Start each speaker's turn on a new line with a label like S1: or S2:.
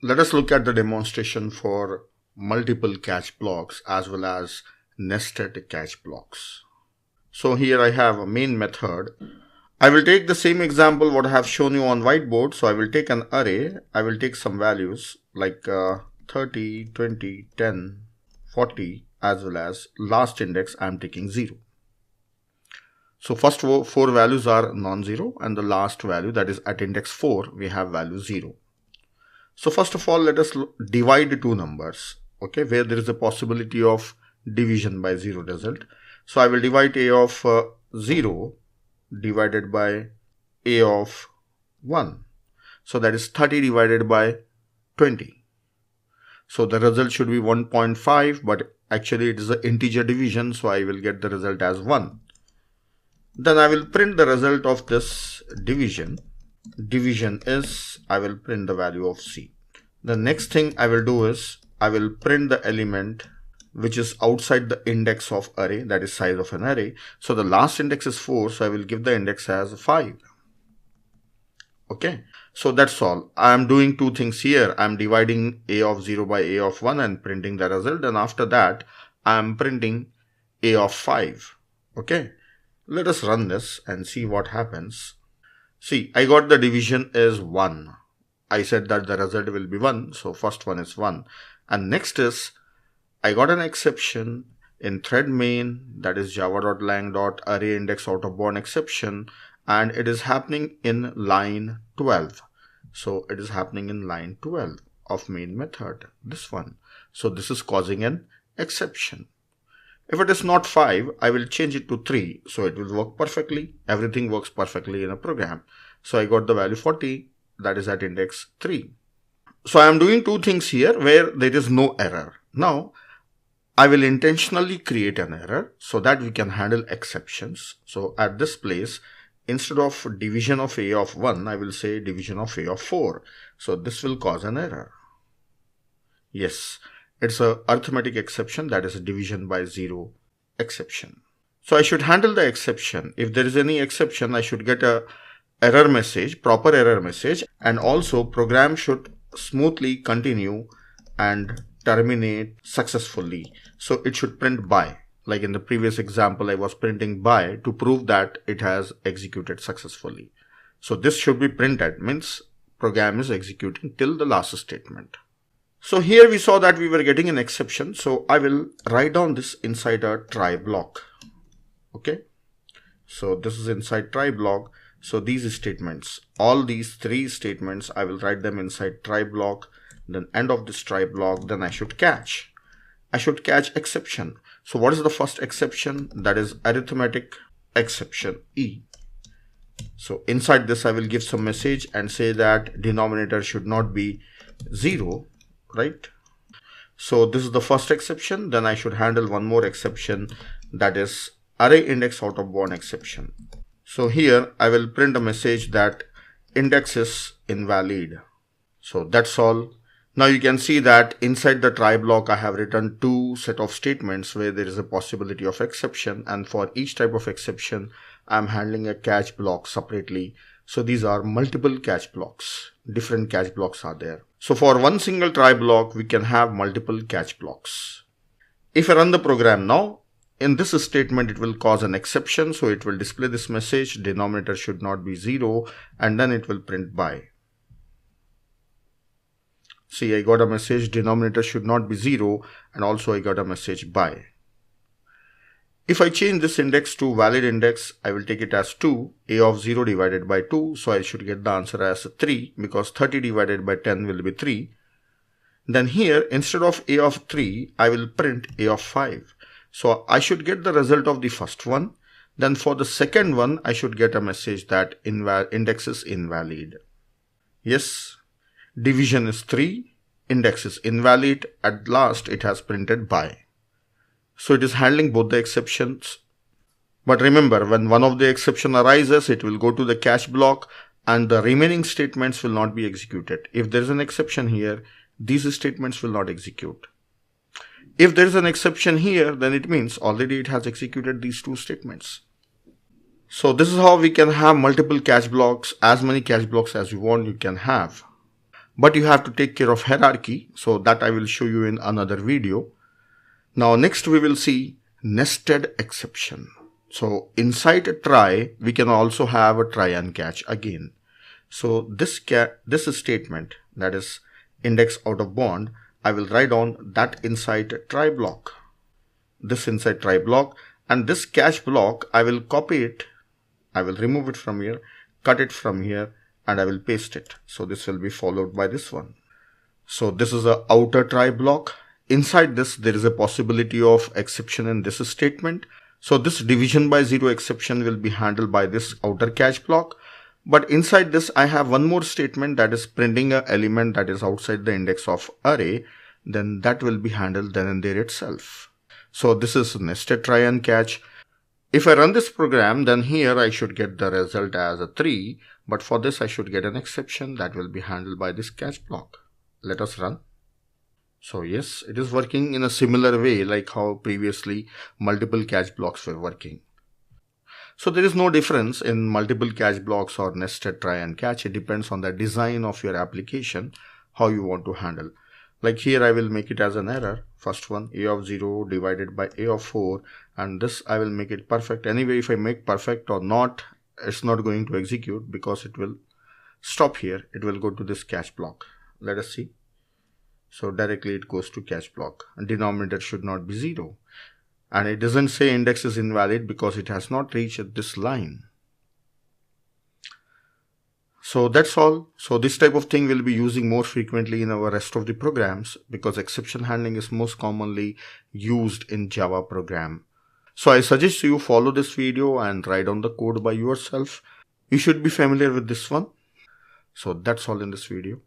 S1: Let us look at the demonstration for multiple catch blocks as well as nested catch blocks. So here I have a main method. I will take the same example what I have shown you on whiteboard. So I will take an array. I will take some values like 30, 20, 10, 40 as well as last index I am taking 0. So first four values are non-zero and the last value, that is at index 4, we have value 0. So first of all, let us divide two numbers, okay, where there is a possibility of division by 0 result. So I will divide a of 0 divided by a of 1. So that is 30 divided by 20. So the result should be 1.5, but actually it is an integer division, so I will get the result as 1. Then I will print the result of this division. Division is, I will print the value of C. The next thing I will do is, I will print the element which is outside the index of array, that is size of an array. So the last index is 4, so I will give the index as 5. Okay, so that's all. I am doing two things here. I am dividing a of 0 by a of 1 and printing the result. And after that, I am printing a of 5. Okay. Let us run this and see what happens. See, I got the division is 1. I said that the result will be 1. So first one is 1. And next is, I got an exception in thread main, that is java.lang.array index out of bound exception. And it is happening in line 12. So it is happening in line 12 of main method, this one. So this is causing an exception. If it is not 5, I will change it to 3. So it will work perfectly. Everything works perfectly in a program. So I got the value 40, that is at index 3. So I am doing two things here where there is no error. Now, I will intentionally create an error so that we can handle exceptions. So at this place, instead of division of a of 1, I will say division of a of 4. So this will cause an error. Yes. It's a arithmetic exception, that is a division by 0 exception. So I should handle the exception. If there is any exception, I should get a error message, proper error message, and also program should smoothly continue and terminate successfully. So it should print by. Like in the previous example, I was printing by to prove that it has executed successfully. So this should be printed, means program is executing till the last statement. So here we saw that we were getting an exception. So I will write down this inside a try block. Okay. So this is inside try block. So these statements, all these three statements, I will write them inside try block. Then end of this try block, then I should catch. I should catch exception. So what is the first exception? That is arithmetic exception E. So inside this, I will give some message and say that denominator should not be 0. Right? So this is the first exception. Then I should handle one more exception, that is array index out of bound exception. So here I will print a message that index is invalid. So that's all. Now you can see that inside the try block I have written two set of statements where there is a possibility of exception, and for each type of exception I am handling a catch block separately. So these are multiple catch blocks. Different catch blocks are there. So for one single try block, we can have multiple catch blocks. If I run the program now, in this statement, it will cause an exception. So it will display this message, denominator should not be 0, and then it will print by. See, I got a message, denominator should not be 0, and also I got a message by. If I change this index to valid index, I will take it as 2, a of 0 divided by 2. So I should get the answer as 3 because 30 divided by 10 will be 3. Then here, instead of a of 3, I will print a of 5. So I should get the result of the first one. Then for the second one, I should get a message that index is invalid. Yes, division is 3, index is invalid. At last, it has printed by. So it is handling both the exceptions. But remember, when one of the exception arises, it will go to the catch block and the remaining statements will not be executed. If there is an exception here, these statements will not execute. If there is an exception here, then it means already it has executed these two statements. So this is how we can have multiple catch blocks. As many catch blocks as you want, you can have. but you have to take care of hierarchy. So that I will show you in another video. Now next we will see nested exception. So inside a try, we can also have a try and catch again. So this statement, that is index out of bound, I will write on that inside try block. This inside try block, and this catch block, I will copy it. I will remove it from here, cut it from here, and I will paste it. So this will be followed by this one. So this is a outer try block. Inside this, there is a possibility of exception in this statement. So this division by 0 exception will be handled by this outer catch block. But inside this, I have one more statement, that is printing an element that is outside the index of array. Then that will be handled then and there itself. So this is nested try and catch. If I run this program, then here I should get the result as a 3. But for this, I should get an exception that will be handled by this catch block. Let us run. So yes, it is working in a similar way like how previously multiple catch blocks were working. So there is no difference in multiple catch blocks or nested try and catch. It depends on the design of your application, how you want to handle. Like here I will make it as an error. First one, a of 0 divided by a of 4, and this I will make it perfect. Anyway, if I make perfect or not, it's not going to execute because it will stop here. It will go to this catch block. Let us see. So directly it goes to catch block, and denominator should not be 0. And it doesn't say index is invalid because it has not reached this line. So that's all. So this type of thing we'll be using more frequently in our rest of the programs because exception handling is most commonly used in Java program. So I suggest you follow this video and write down the code by yourself. You should be familiar with this one. So that's all in this video.